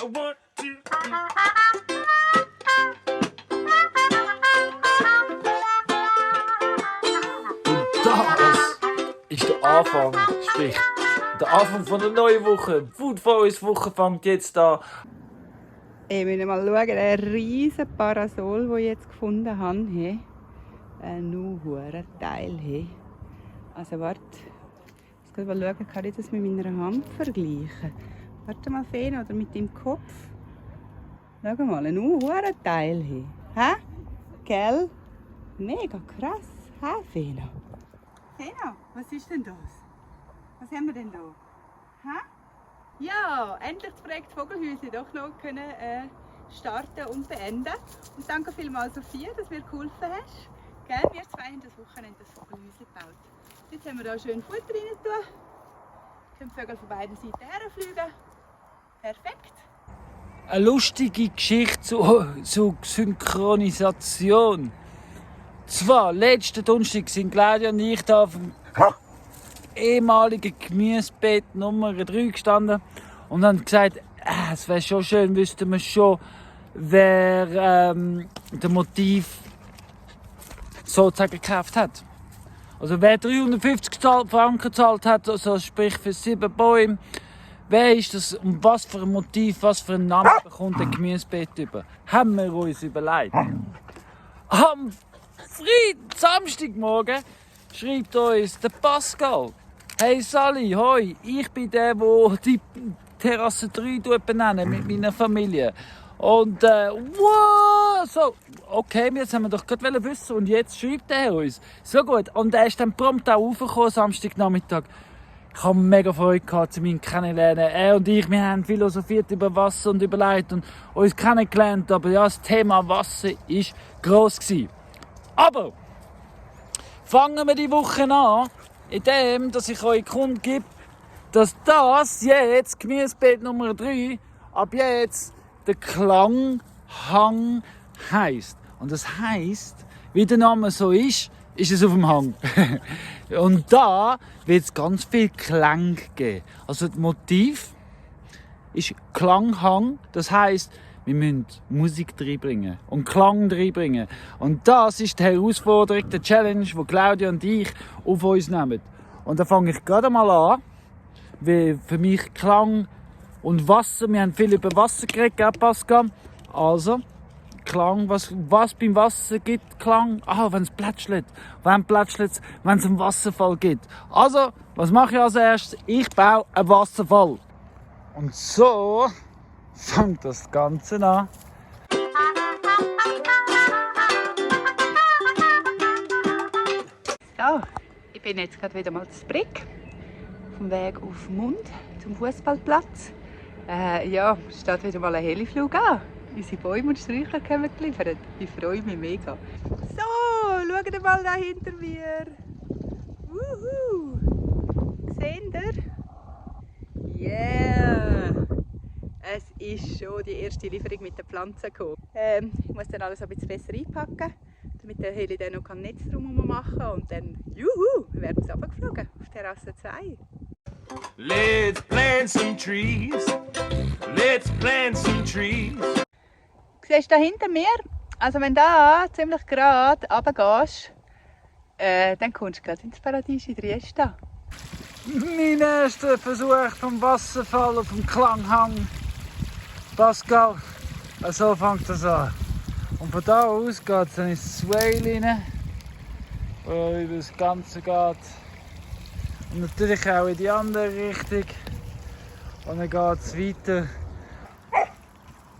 One, two, three. Und das ist der Anfang, sprich der Anfang von der neuen Woche. Food for uns Woche fängt jetzt an. Wir müssen mal schauen, ein riesen Parasol, das ich jetzt gefunden habe. Hey. Ein hoher Teil. Hey. Also warte, ich muss mal schauen, kann ich das mit meiner Hand vergleichen? Warte mal, Fena, oder mit deinem Kopf? Schau mal, ein hoher Teil. Hey. Hä? Gell? Mega krass. Hä, Fena? Fena, was ist denn das? Was haben wir denn da? Hä? Ja, endlich das Projekt Vogelhäuschen doch noch können, starten und beenden. Und danke vielmals, Sophia, dass du mir geholfen hast. Gell? Wir zwei haben das Wochenende das Vogelhäuschen gebaut. Jetzt haben wir hier schön Futter rein tun. Können die Vögel von beiden Seiten herfliegen. Perfekt. Eine lustige Geschichte zur Synchronisation. Zwar, letzten Donnerstag sind Claudia und ich da auf dem ehemaligen Gemüsebeet Nummer 3 gestanden und haben gesagt, es wäre schon schön, wüssten wir schon, wer das Motiv sozusagen gekauft hat. Also wer 350 Franken gezahlt hat, also sprich für 7 Bäume, wer ist das und was für ein Motiv, was für einen Namen bekommt ein Gemüsebeet über? Haben wir uns überlegt. Am Samstagmorgen schreibt uns der Pascal: Hey Sally, hoi, ich bin der die Terrasse 3 benennen mit meiner Familie. Und wow, so, okay, jetzt haben wir doch gerade wissen und jetzt schreibt er uns. So gut, und er ist dann prompt auch raufgekommen, Samstagnachmittag. Ich habe mega Freude gehabt zu meinem Kennenlernen. Er und ich, wir haben philosophiert über Wasser und überlegt und uns kennengelernt. Aber ja, das Thema Wasser war gross gewesen. Aber fangen wir die Woche an, indem dass ich euch Grund gebe, dass das jetzt, Gemüsebeet Nummer 3, ab jetzt der Klanghang heisst. Und das heisst, wie der Name so ist es auf dem Hang. Und da wird es ganz viel Klang geben. Also das Motiv ist Klanghang, das heisst, wir müssen Musik reinbringen und Klang reinbringen. Und das ist die Herausforderung, die Challenge, die Claudia und ich auf uns nehmen. Und da fange ich gerade mal an, weil für mich Klang und Wasser, wir haben viel über Wasser geredet, gell, Pascal? Also, Klang, was beim Wasser gibt Klang? Wenn es plätschelt. Wenn es einen Wasserfall gibt. Also, was mache ich als erstes? Ich baue einen Wasserfall. Und so fängt das Ganze an. So, ich bin jetzt gerade wieder mal zu Brick. Auf dem Weg auf Mund zum Fußballplatz. Ja, steht wieder mal ein Heliflug an. Unsere Bäume und Sträucher kommen geliefert. Ich freue mich mega. So, schaut mal da hinter mir. Wuhu! Seht ihr? Yeah! Es ist schon die erste Lieferung mit den Pflanzen gekommen. Ich muss dann alles ein bisschen besser einpacken, damit der Heli dann noch Netz drumherum machen kann. Und dann, juhu, werden wir runtergeflogen auf Terrasse 2. Let's plant some trees. Let's plant some trees. Siehst du da hinter mir? Also wenn du da ziemlich gerade runtergehst, dann kommst du gerade ins Paradies in Triesta. Mein erster Versuch vom Wasserfall auf dem Klanghang. Pascal, so fängt das an. Und von da aus geht es dann ins Swale rein, wo über das Ganze geht. Und natürlich auch in die andere Richtung. Und dann geht es weiter.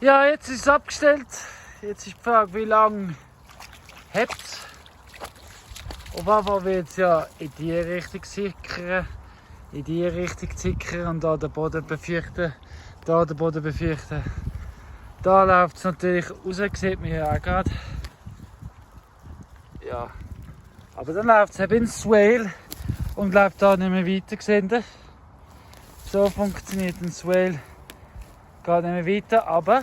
Ja, jetzt ist es abgestellt. Jetzt ist die Frage, wie lange hebt es. Auf jeden Fall wird es ja in die Richtung sickern. In die Richtung sickern und da den Boden befürchten. Da den Boden befürchten. Da läuft es natürlich raus, sieht man ja auch gerade. Ja. Aber dann läuft es eben ins Swale und läuft da nicht mehr weiter, seht ihr? So funktioniert ein Swale. Geht nicht mehr weiter, aber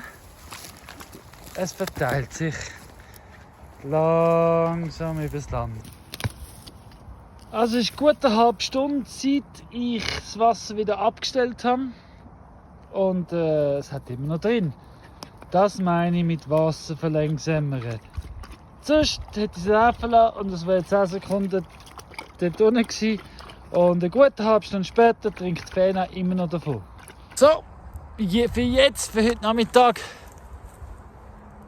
es verteilt sich langsam übers Land. Also es ist gut eine halbe Stunde, seit ich das Wasser wieder abgestellt habe. und es hat immer noch drin. Das meine ich mit Wasser verlangsamen. Sonst hätte ich es laufen lassen und es wäre 10 Sekunden dort unten gewesen. Und eine gute halbe Stunde später trinkt Fena immer noch davon. So, für jetzt, für heute Nachmittag,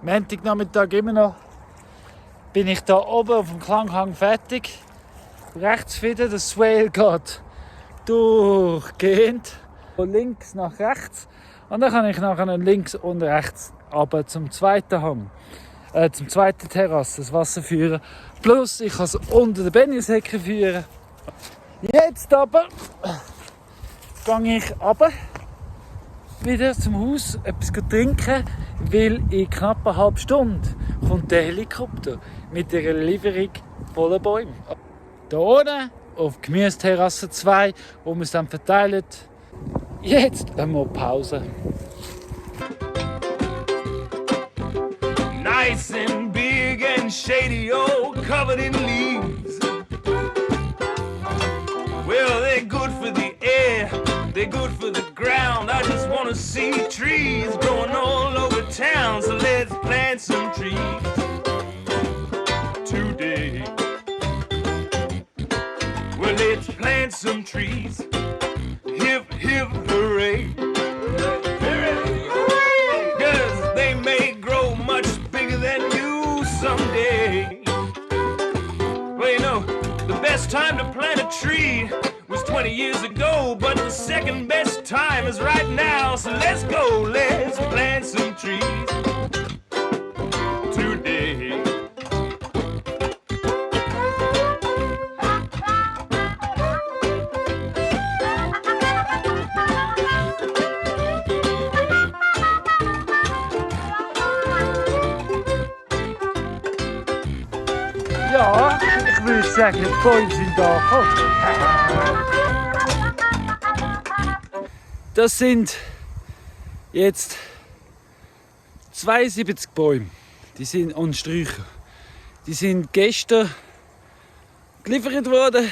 Montagnachmittag immer noch, bin ich da oben auf dem Klanghang fertig. Rechts wieder, der Swale geht durchgehend von links nach rechts. Und dann kann ich nachher links und rechts aber zum zweiten Hang, zum zweiten Terrasse das Wasser führen. Plus ich kann es unter der Benishecke führen. Jetzt aber gehe ich runter, wieder zum Haus, etwas trinken, weil in knapp einer halben Stunde kommt der Helikopter mit einer Lieferung voller Bäume. Hier unten auf Gemüseterrasse 2, wo wir es dann verteilen. Jetzt einmal Pause. Nice and big and shady, oh, covered in leaves. Well, they're good for the air, they're good for the ground. I just want to see trees growing all over town. So let's plant some trees today. Well, let's plant some trees. Hip, hip, hooray. Cause they may grow much bigger than you someday. Well, you know, the best time to plant a tree was 20 years ago, but the second best time is right now. So let's go, let's plant some trees today. Ja, ich würde sagen, die Bäume sind da. Das sind jetzt 72 Bäume. Die sind an Sträucher. Die sind gestern geliefert worden.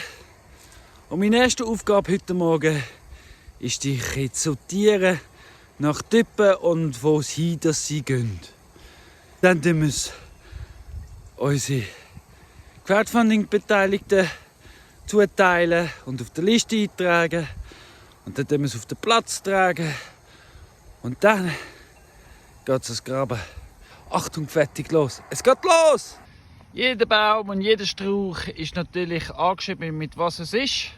Und meine erste Aufgabe heute Morgen ist, die zu sortieren nach Typen und wo es hin, dass sie gehen. Dann müssen wir unsere Crowdfunding-Beteiligten zuteilen und auf der Liste eintragen. Und dann müssen wir es auf den Platz tragen. Und dann geht es ans Graben. Achtung, fertig, los! Es geht los! Jeder Baum und jeder Strauch ist natürlich angeschrieben, mit was es ist.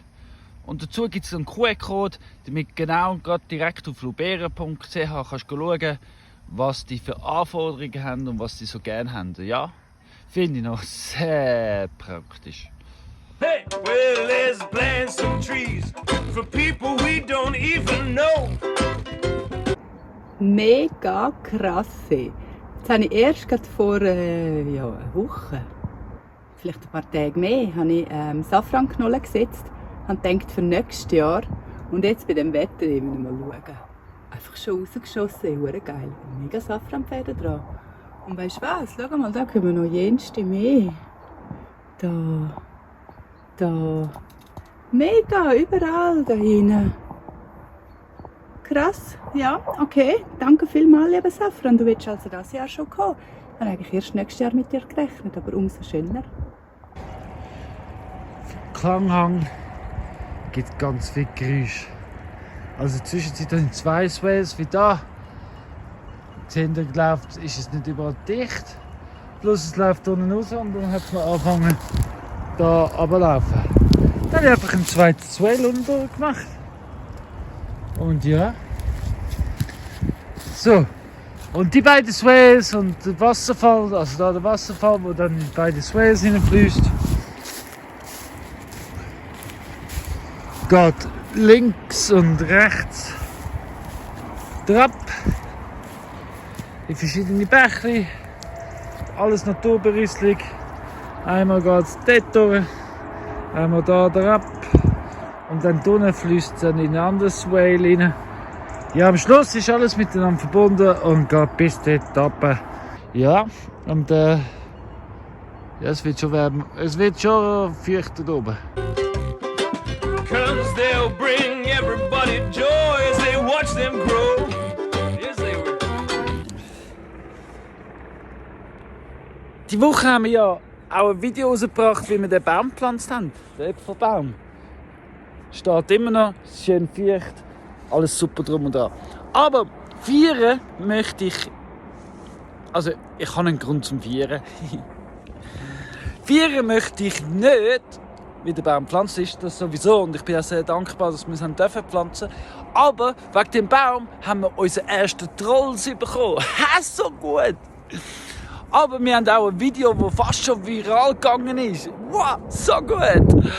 Und dazu gibt es einen QR-Code, damit genau direkt auf lubera.ch kannst du schauen, was die für Anforderungen haben und was die so gerne haben. Ja? Finde ich noch sehr praktisch. Hey, well, let's plant some trees for people we don't even know. Mega krass. Jetzt habe ich erst gerade vor einer Woche, vielleicht ein paar Tage mehr, habe ich Safranknollen gesetzt und gedacht für nächstes Jahr. Und jetzt bei dem Wetter eben mal schauen. Einfach schon rausgeschossen, hure geil. Mega Safranfäden dran. Und weißt du was? Schau mal, da kommen noch jenste mehr. Da. Mega, überall da hinten. Krass, ja, okay. Danke vielmals, lieber Safran. Du willst also dieses Jahr schon kommen. Ich habe eigentlich erst nächstes Jahr mit dir gerechnet, aber umso schöner. Klanghang gibt ganz viel Geräusch. Also zwischendurch sind 2 Swales wie da. Seht ihr, läuft, ist es nicht überall dicht. Plus es läuft unten raus und dann hat es noch angefangen da runterzulaufen. Dann habe ich einfach einen zweiten Swale unten gemacht. Und ja. So. Und die beiden Swales und der Wasserfall, also da der Wasserfall, wo dann in beide Swales hineinfließt, geht links und rechts drauf in verschiedene Bächli, alles naturberieslich. Einmal geht es dort durch, einmal da drauf und dann unten fließt es dann in ein anderes Swale rein. Ja, am Schluss ist alles miteinander verbunden und geht bis dort runter. Ja, und ja, es wird schon wärmer, es wird schon feuchter oben. Cause they'll bring everybody joy as they watch them grow. Die Woche haben wir ja auch ein Video rausgebracht, wie wir den Baum gepflanzt haben. Den Äpfelbaum. Steht immer noch, schön feucht, alles super drum und dran. Aber feiern möchte ich... Also, ich habe einen Grund zum Feiern. Feiern möchte ich nicht, wie der Baum gepflanzt ist, das sowieso. Und ich bin auch sehr dankbar, dass wir es pflanzen dürfen. Aber wegen dem Baum haben wir unseren ersten Trolls bekommen. So gut! Aber wir haben auch ein Video, das fast schon viral gegangen ist. Wow, so gut!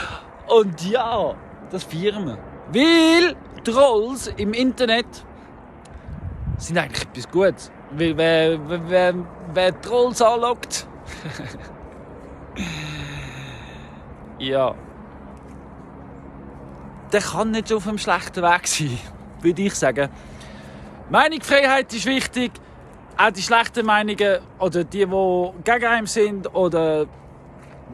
Und ja, das feiern wir. Weil Trolls im Internet sind eigentlich etwas Gutes. Weil wer Trolls anlockt, ja, der kann nicht auf einem schlechten Weg sein, würde ich sagen. Meinungsfreiheit ist wichtig. Auch die schlechten Meinungen oder die gegen einen sind oder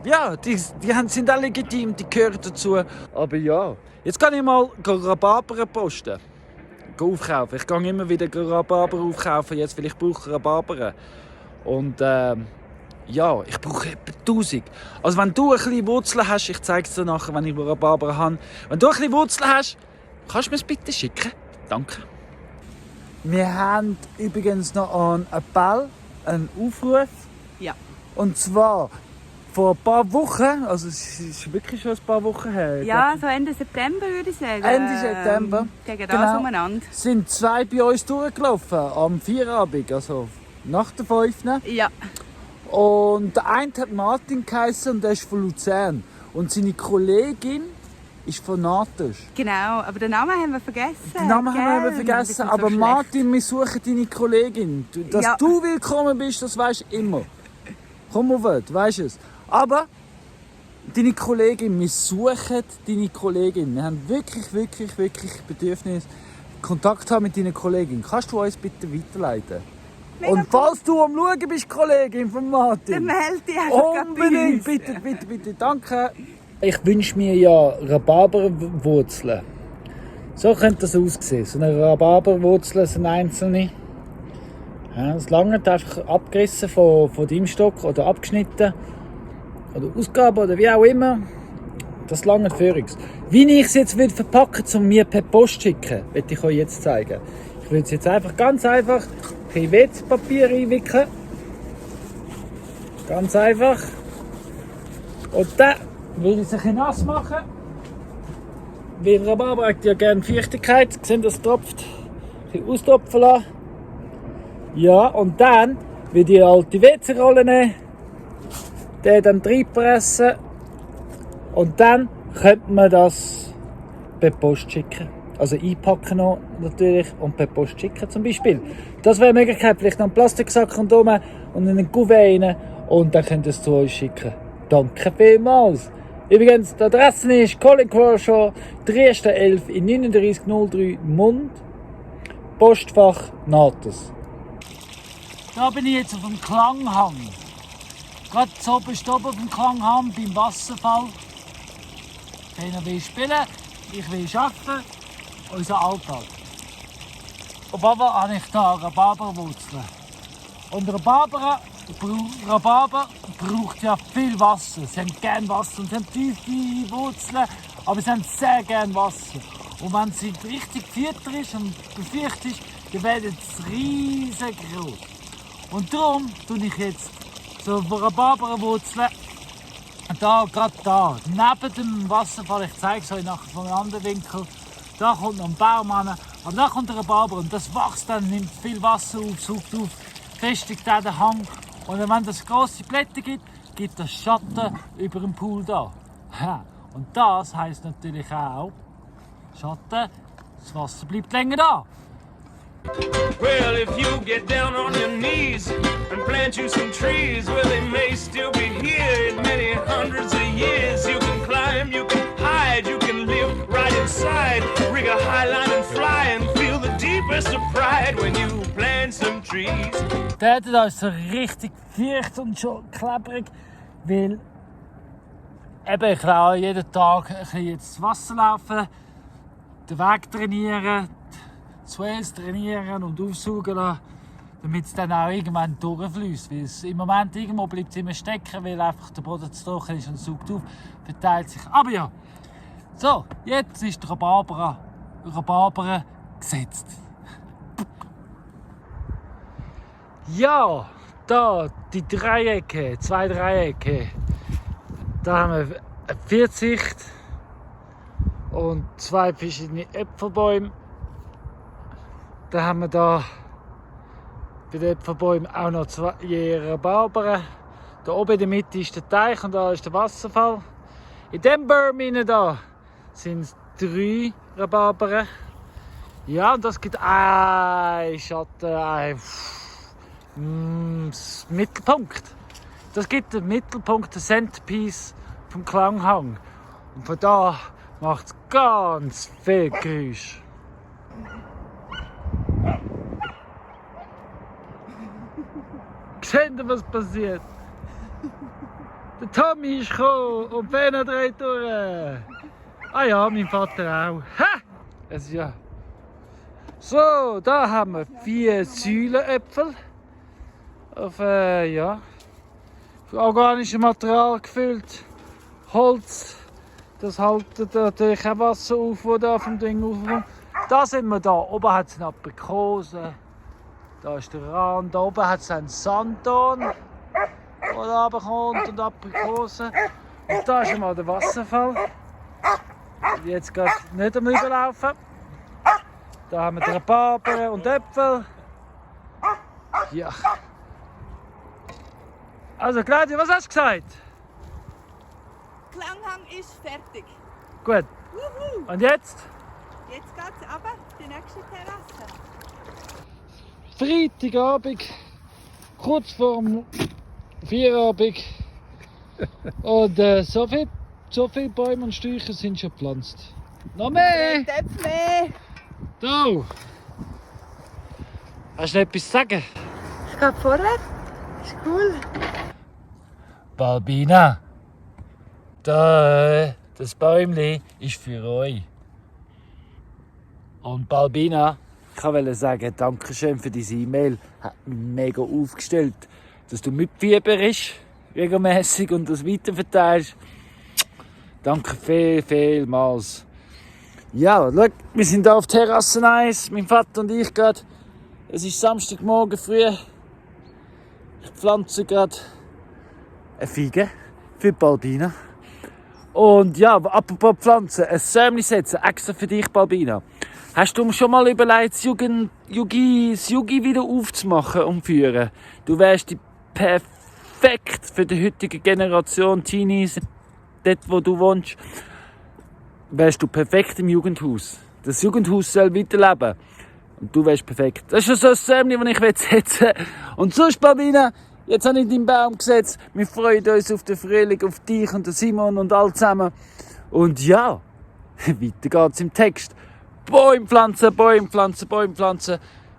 ja, die sind auch legitim, die gehören dazu. Aber ja, jetzt kann ich mal Rhabarber posten. Aufkaufen. Ich gehe immer wieder Rhabarber aufkaufen, jetzt weil ich brauche Rhabarber. Und ja, ich brauche etwa 1000. Also wenn du ein bisschen Wurzeln hast, ich zeige es dir nachher, wenn ich Rhabarber habe. Wenn du ein bisschen Wurzeln hast, kannst du mir es bitte schicken? Danke. Wir haben übrigens noch einen Appell, einen Aufruf. Ja. Und zwar vor ein paar Wochen, also es ist wirklich schon ein paar Wochen her. Ja, so Ende September würde ich sagen. Ende September. Gegen das umeinander. Sind 2 bei uns durchgelaufen, am Feierabend, also nach der 5. Ja. Und der eine hat Martin geheißen und der ist von Luzern. Und seine Kollegin ist von Natisch. Genau, aber den Namen haben wir vergessen. Den Namen haben wir vergessen, aber so Martin, wir suchen deine Kollegin. Dass Ja. du willkommen bist, das weisst du immer. Komm auf, du weisst es. Aber deine Kollegin, wir suchen deine Kollegin. Wir haben wirklich Bedürfnis, Kontakt haben mit deiner Kollegin. Kannst du uns bitte weiterleiten? Mega Und falls du am Schauen bist, Kollegin von Martin, Dann melde dich einfach unbedingt, bei uns. bitte, danke. Ich wünsche mir ja Rhabarberwurzeln. So könnte das aussehen. So eine Rhabarberwurzel, so eine einzelne. Ja, das lange einfach abgerissen von deinem Stock oder abgeschnitten. Oder Ausgabe oder wie auch immer. Das lange für uns. Wie ich es jetzt verpacken will, um mir per Post zu schicken, werde ich euch jetzt zeigen. Ich will es jetzt einfach ganz einfach in WC-Papier einwickeln. Ganz einfach. Und dann will ich es ein bisschen nass machen. Weil Rhabarber hat ja gerne Feuchtigkeit. Sie sehen, das tropft. Ein bisschen austropfen lassen. Ja, und dann will ich die alte WC-Rolle nehmen. Den dann reinpressen. Und dann könnte man das per Post schicken. Also einpacken noch natürlich und per Post schicken zum Beispiel. Das wäre eine Möglichkeit, vielleicht noch einen Plastiksack und in einen Kuvert rein und dann könnt ihr es zu uns schicken. Danke vielmals. Übrigens, die Adresse ist Colin Crawshaw, 3.11 in 3903 Mund, Postfach Natas. Da bin ich jetzt auf dem Klanghang. Gerade so oben auf dem Klanghang beim Wasserfall. Keiner will spielen, ich will arbeiten. Unser Alltag. Und aber habe ich da Rhabarberwurzeln. Und Rhabarber braucht ja viel Wasser. Sie haben gerne Wasser und sie haben tiefe Wurzeln, aber sie haben sehr gerne Wasser. Und wenn sie richtig fütter ist und befeuchtet ist, dann werden sie riesengroß. Und darum tue ich jetzt so Rhabarberwurzeln gerade da, neben dem Wasserfall. Ich zeige es euch nachher von einem anderen Winkel. Da kommt noch ein Baum an, aber da kommt der Rhabarber und das wächst dann, nimmt viel Wasser auf, saugt auf, festigt dann den Hang. Und wenn es grosse Blätter gibt es Schatten über dem Pool da. Ja. Und das heisst natürlich auch, Schatten, das Wasser bleibt länger da. Well, if you get down on your knees and plant you some trees, well, they may still be here in many hundreds of years. You can climb, you can hide, you can live right inside, rig a high line and fly and feel the deepest of pride when you plant some trees. Der da ist so richtig feucht und schon klebrig, weil eben ich auch jeden Tag ein bisschen ins Wasser laufen, den Weg trainieren, das Wales trainieren und aufsaugen lassen. damit es dann auch irgendwann durchfließt. Weil es im Moment irgendwo bleibt es immer stecken, weil einfach der Boden zu trocken ist und es saugt auf, verteilt sich. Aber ja, so, jetzt ist der Rhabarber gesetzt. Ja, da die Dreiecke, 2 Dreiecke. Da haben wir eine Viersicht und 2 verschiedene Äpfelbäume. Da haben wir da bei den Äpfelbäumen auch noch 2 Rhabarberen. Da oben in der Mitte ist der Teich und da ist der Wasserfall. In diesem Baum da sind es 3 Rhabarberen. Ja, und das gibt ein Schatten, Mittelpunkt. Das gibt den Mittelpunkt, den Centerpiece vom Klanghang. Und von da macht es ganz viel Geräusch. Seht ihr, was passiert? Der Tommy ist gekommen und Bena dreht durch. Ah ja, mein Vater auch. Ha! Es ist ja. So, da haben wir 4 Säulenäpfel. Auf organischem Material gefüllt. Holz. Das haltet natürlich auch Wasser auf, das da vom Ding aufkommt. Da sind wir da. Oben hat es eine Aprikose. Da ist der Rand. Da oben hat es einen Sanddorn, der da runterkommt und Aprikosen. Und da ist einmal der Wasserfall. Jetzt geht es nicht am Überlaufen. Da haben wir die Rhabarber und Äpfel. Ja. Also Claudia, was hast du gesagt? Klanghang ist fertig. Gut. Wuhu. Und jetzt? Jetzt geht es aber die nächste Terrasse. Freitagabend, kurz vorm Feierabend. Und so viele Bäume und Sträucher sind schon gepflanzt. Noch mehr! Äpfel! Du! Hast du noch etwas zu sagen? Ich gehe vorwärts. Ist cool. Balbina, das Bäumchen ist für euch. Und Balbina, ich wollte sagen, danke schön für diese E-Mail. Hat mich mega aufgestellt, dass du mitfieberst, regelmäßig und das weiterverteilst. Danke vielmals. Ja, schau, wir sind hier auf Terrasse 1, mein Vater und ich gerade. Es ist Samstagmorgen früh. Ich pflanze gerade eine Fiege für Balbina. Und ja, apropos Pflanzen, ein Sämli setzen, extra für dich, Balbina. Hast du schon mal überlegt, das Yugi wieder aufzumachen und führen? Du wärst perfekt für die heutige Generation Teenies, dort wo du wohnst. Wärst du perfekt im Jugendhaus. Das Jugendhaus soll weiterleben. Und du wärst perfekt. Das ist schon so ein Sämli, das ich setzen will. Und sonst, Balbina, jetzt habe ich deinen Baum gesetzt. Wir freuen uns auf den Frühling, auf dich und den Simon und all zusammen. Und ja, weiter geht's im Text. Bäume pflanzen.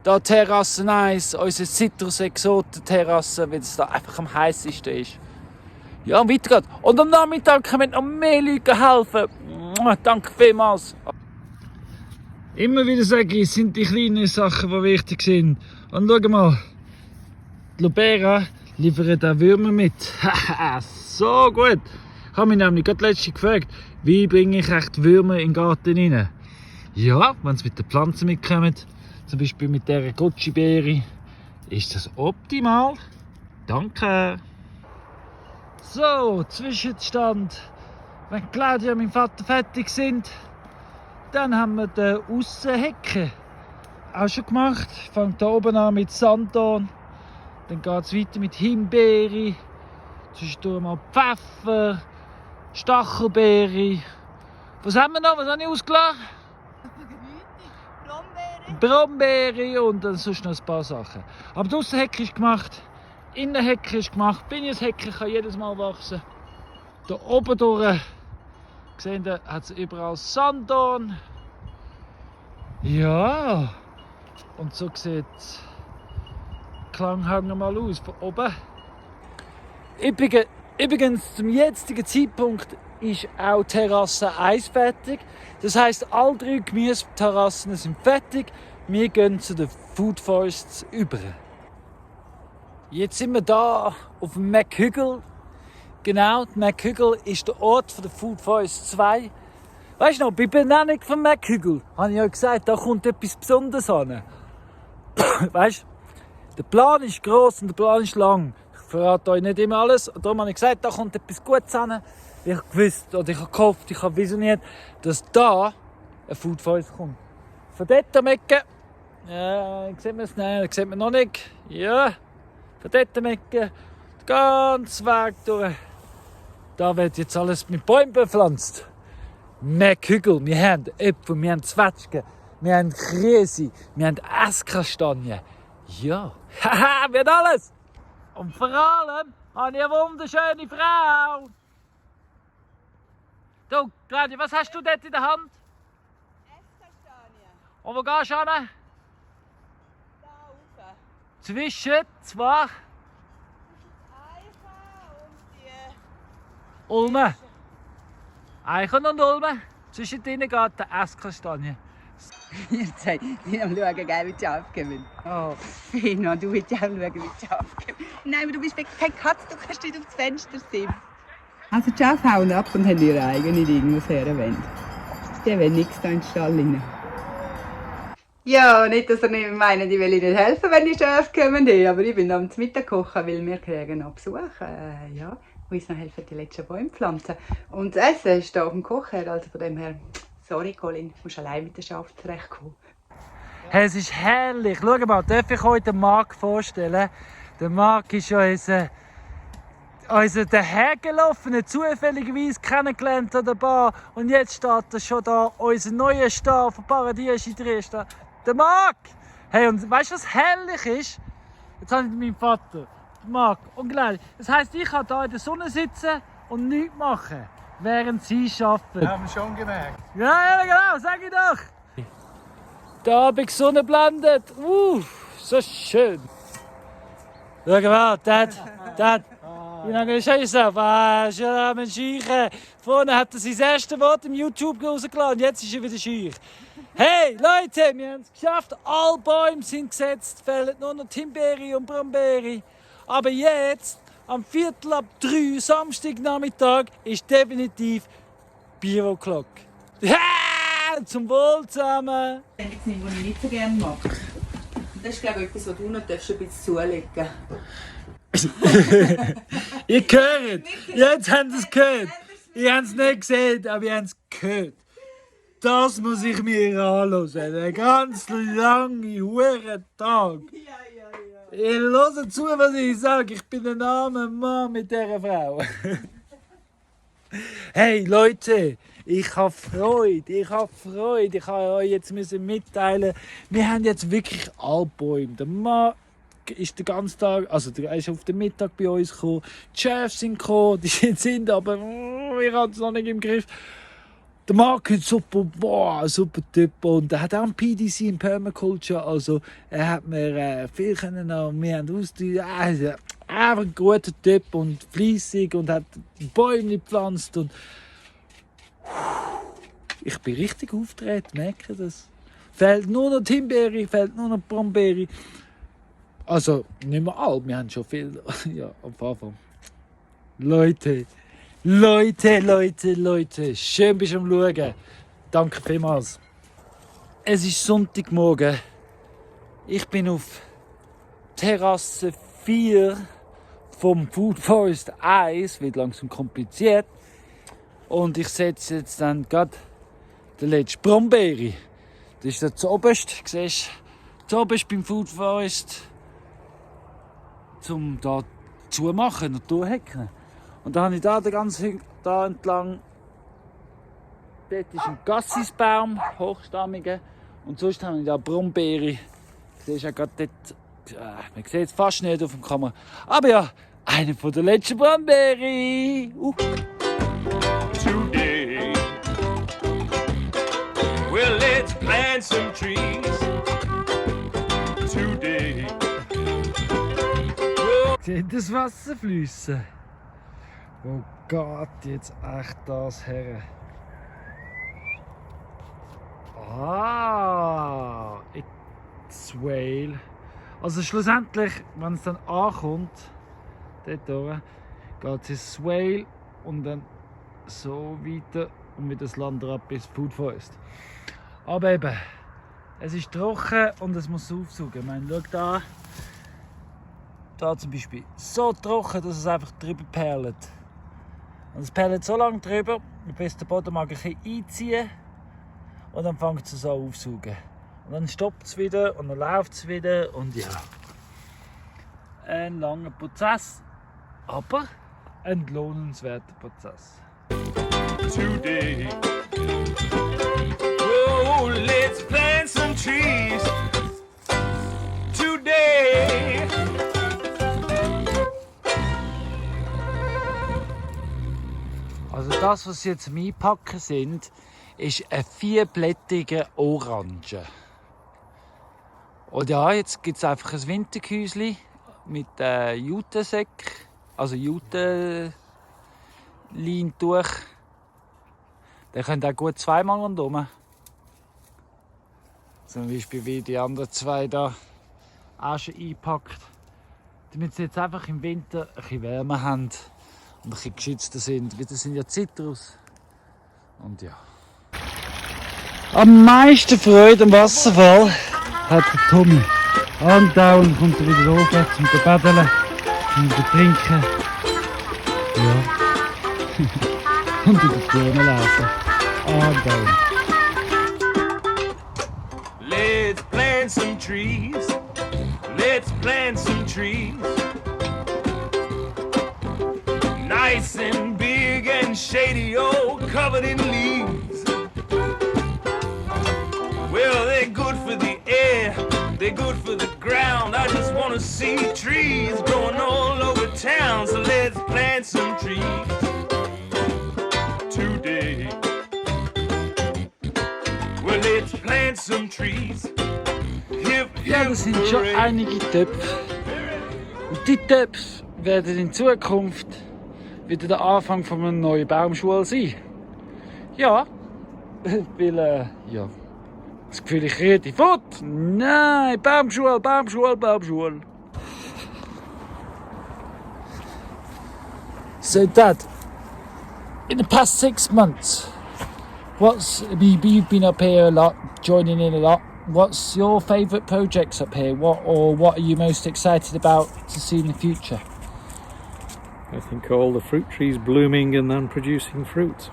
Da Terrasse 1, unsere Citrus-Exoten-Terrasse, weil es da einfach am heißesten ist. Ja, und weiter geht's. Und am Nachmittag können noch mehr Leute helfen. Danke vielmals. Immer wieder sage ich, es sind die kleinen Sachen, die wichtig sind. Und schau mal, die Lubera liefert auch Würmer mit. So gut. Ich habe mich nämlich gerade letztens gefragt, wie bringe ich echt Würmer in den Garten rein? Ja, wenn sie mit den Pflanzen mitkommen, zum Beispiel mit dieser Goji-Beere, ist das optimal. Danke. So, Zwischenstand. Wenn Claudia und mein Vater fertig sind, dann haben wir die Aussenhecke auch schon gemacht. Fängt hier oben an mit Sanddorn. Dann geht es weiter mit Himbeere, zwischendurch mal Pfeffer, Stachelbeere. Was haben wir noch? Was habe ich ausgelassen? Brombeere und dann sonst noch ein paar Sachen. Aber die Aussenhecke ist gemacht, die Innenhecke ist gemacht, die Binionshecke kann jedes Mal wachsen. Da oben durch, gesehen, hat es überall Sanddorn. Ja, und so sieht Klanghang mal aus von oben. Übrigens, zum jetzigen Zeitpunkt ist auch Terrasse 1 fertig. Das heisst, alle 3 Gemüseterrassen sind fertig. Wir gehen zu den Food Forests über. Jetzt sind wir hier auf dem Mackhügel. Genau, der Mackhügel ist der Ort von der Food Forest 2. Weißt du noch, bei der Benennung vom Mackhügel habe ich ja gesagt, da kommt etwas Besonderes an. Weißt du, der Plan ist gross und der Plan ist lang. Ich verrate euch nicht immer alles. Darum habe ich gesagt, da kommt etwas Gutes an. Ich habe gewusst, oder ich habe gehofft, ich habe visioniert, dass da ein Food Forest kommt. Von dort am Ecke, sieht man es? Nein, das sieht man noch nicht. Ja, von dort am Ecke, den ganzen Weg durch. Da wird jetzt alles mit Bäumen bepflanzt. Mackhügel, wir haben Äpfel, wir haben Zwetschgen, wir haben Krise, wir haben Esskastanien. Ja, haha, wird alles. Und vor allem habe ich eine wunderschöne Frau. Du, Claudia, was hast du dort in der Hand? Esskastanien. Und wo gehst du hin? Da rauf. Zwischen zwei Eichen und die... Ulmen. Eichen und Ulmen. Zwischen denen geht der Esskastanie. Ihr seid nicht am Schauen, gell, wie die Schafe kommen. Oh, Fino, du willst auch schauen, wie die Schafe kommen. Nein, aber du bist wirklich keine Katze, du kannst nicht aufs Fenster sehen. Also die Schafe hauen ab und haben ihre eigene Dinge, was sie wollen. Die wollen nichts da in den Stall rein. Ja, nicht, dass ihr nicht meinen, ich will ihnen helfen, wenn die Schafe kommen. Aber ich bin am Mittag kochen, weil wir kriegen noch Besuch. Ja, wir uns noch helfen, die letzten Bäume pflanzen. Und das Essen ist hier auf dem Kochherd, also von dem her... Sorry, Colin, du musst allein mit den Schafen zurechtkommen. Hey, es ist herrlich. Schau mal, darf ich euch den Marc vorstellen? Der Marc ist unser dahergelaufene, zufälligerweise kennengelernt an der Bar. Und jetzt steht er schon da, unser neuer Star von Paradies in Dresden. Der Marc! Hey, und weißt du, was herrlich ist? Jetzt habe ich meinen Vater, Marc, unglaublich. Das heisst, ich kann hier in der Sonne sitzen und nichts machen, während sie arbeiten. Haben wir schon gemerkt. Ja, genau, sag ich doch. Da bin ich Sonne blendet. So schön. Schau mal, Dad. You're not gonna show yourself. Shut up and scheuchen. Vorne hat er sein erstes Wort im YouTube rausgeladen. Jetzt ist er wieder scheuch. Hey, Leute, wir haben es geschafft. Alle Bäume sind gesetzt. Fehlen nur noch Himbeere und Brombeere. Aber jetzt, am 2:45 Samstagnachmittag, ist definitiv Bier o'clock. Zum Wohl zusammen. Das ist etwas, was ich nicht so gerne mag. Das ist, glaube ich, etwas, was du noch ein bisschen zulegen. Ihr hört, jetzt habt ihr es gehört. Ihr habt es nicht gesehen, aber ihr habt es gehört. Das muss ich mir anhören. Den ganzen langen, huren Tag. Ihr hört zu, was ich sage. Ich bin ein armer Mann mit dieser Frau. Hey Leute, ich habe Freude. Ich kann euch jetzt mitteilen, wir haben jetzt wirklich alle Bäume. Der Mann ist den ganzen Tag, also er ist auf den Mittag bei uns gekommen. Die Chefs sind gekommen, die sind aber, wir haben es noch nicht im Griff. Der Marc ist super, super Typ. Und er hat auch ein PDC in Permaculture, also er hat mir viel können, wir haben einfach ein guter Typ und fleissig und hat Bäume gepflanzt und ich bin richtig aufgedreht, merke das. Fehlt nur noch Himbeere, fehlt nur noch Brombeere. Also, nicht mehr all, wir haben schon viel. Ja, am Anfang. Leute, schön bist du am Schauen. Danke vielmals. Es ist Sonntagmorgen. Ich bin auf Terrasse 4 vom Food Forest 1. Wird langsam kompliziert. Und ich setze jetzt dann gerade den letzten Brombeere. Das ist der zuoberst. Siehst du, zuoberst beim Food Forest. Um da zu machen und durchhacken. Und dann habe ich da den ganzen da entlang. Dort ist ein Gassisbaum, hochstammiger. Und sonst habe ich da Brombeere. Du siehst ja gerade dort. Man sieht es fast nicht auf der Kamera. Aber ja, eine von der letzten Brombeere. Today, well, let's plant some trees. Today. Seht das Wasser fließen? Wo geht jetzt echt das her? It's whale. Also schlussendlich, wenn es dann ankommt, dort geht es ins Swale und dann so weiter und wieder das Land ab bis Food Forest. Aber eben, es ist trocken und es muss aufsaugen. Ich meine, schau da. Da zum Beispiel so trocken, dass es einfach drüber perlt. Und es perlt so lange drüber, bis der Boden mag ein bisschen einziehen und dann fängt es an aufzusaugen. Und dann stoppt es wieder und dann läuft es wieder und ja. Ein langer Prozess, aber ein lohnenswerter Prozess. Today. Oh, let's plant some trees today. Also das, was sie jetzt am Einpacken sind, ist ein 4-blättriger Orange. Und ja, jetzt gibt es einfach ein Wintergehäuschen mit Jutesäck, also Jutenleintuch. Der könnt auch gut zweimal rundherum. Zum Beispiel wie die anderen zwei da auch schon eingepackt. Damit sie jetzt einfach im Winter ein bisschen Wärme haben und ein bisschen geschützter sind. Weil das sind ja Zitrus. Und ja. Am meisten Freude am Wasserfall hat der Tommy. Andauernd kommt er wieder hoch zum Baden, zum Trinken. Ja. Und über die Blumen laufen. Andauernd. Let's plant some trees. Let's plant some trees. Nice and big and shady, all covered in leaves. Well, they're good for the air, they're good for the ground. I just want to see trees growing all over town. So let's plant some trees today. Well, let's plant some trees. Ja, das sind schon einige Töpfe. Und die Töpfe werden in Zukunft wieder der Anfang von einer neuen Baumschule sein. Ja, weil, ja, das Gefühl, ich rede fort. Nein, Baumschule, Baumschule, Baumschule. So, Dad, in the past 6 months, you've been up here a lot, joining in a lot. What's your favourite projects up here? What are you most excited about to see in the future? I think all the fruit trees blooming and then producing fruit.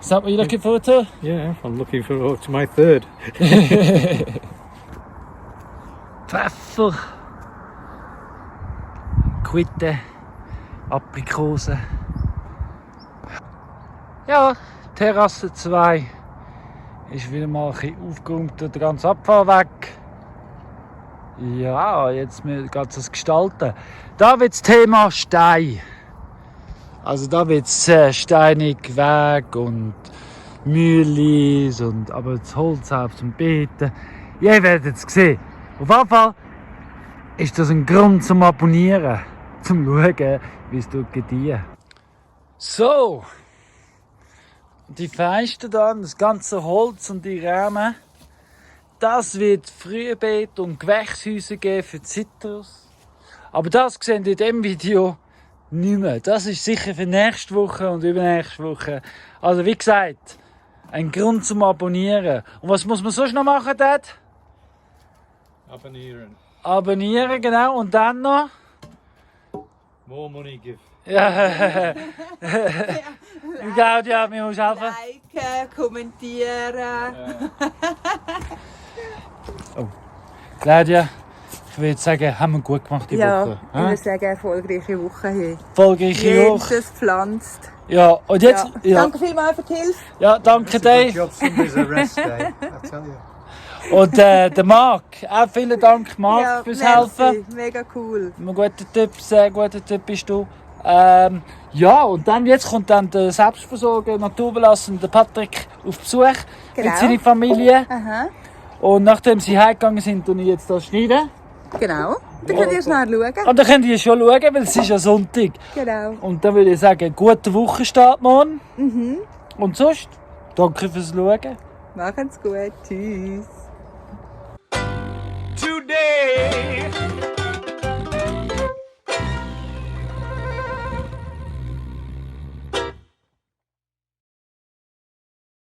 Is that what you're looking forward to? Yeah, I'm looking forward to my third. Pfeffer, Quitte, Aprikosen. Ja, Terrasse 2 ist wieder mal ein bisschen aufgeräumt, der ganze Abfall weg. Ja, jetzt geht es gestalten. Da wird das Thema Stein. Also da wird es steinig Weg und Mühlis und aber das Holz auch zum Beten. Ihr werdet es sehen. Auf jeden Fall ist das ein Grund zum Abonnieren, zum Schauen, wie es dort gedeiht. So, die Fenster dann, das ganze Holz und die Rahmen, das wird Frühbeet und Gewächshäuser geben für Zitrus. Aber das seht ihr in diesem Video nicht mehr. Das ist sicher für nächste Woche und übernächste Woche. Also wie gesagt, ein Grund zum Abonnieren. Und was muss man sonst noch machen, Dad? Abonnieren. Abonnieren, genau. Und dann noch? More money give. Ja, Claudia, mir muss helfen. Liken, kommentieren. Oh. Claudia, ich würde sagen, haben wir gut gemacht die Woche. Ich würde sagen, erfolgreiche Woche hier. Erfolgreiche Woche. Jedes pflanzt. Ja, und jetzt... Ja. Danke vielmals für die Hilfe. Ja, danke Dave. Job Sunday's a rest day, I tell you. Und der Marc, auch vielen Dank Marc fürs Helfen. Mega cool. Ein guter Typ, sehr guter Typ bist du. Ja, und dann jetzt kommt dann der Selbstversorger, naturbelassene Patrick auf Besuch mit seiner Familie. Aha. Und nachdem sie heimgegangen sind, tue ich jetzt das schneiden. Genau. Dann könnt ihr schnell schauen. Und dann könnt ihr schon schauen, weil es ist ja Sonntag. Genau. Und dann würde ich sagen, guten Wochenstart morgen. Und sonst, danke fürs Schauen. Machen's gut. Tschüss. Today.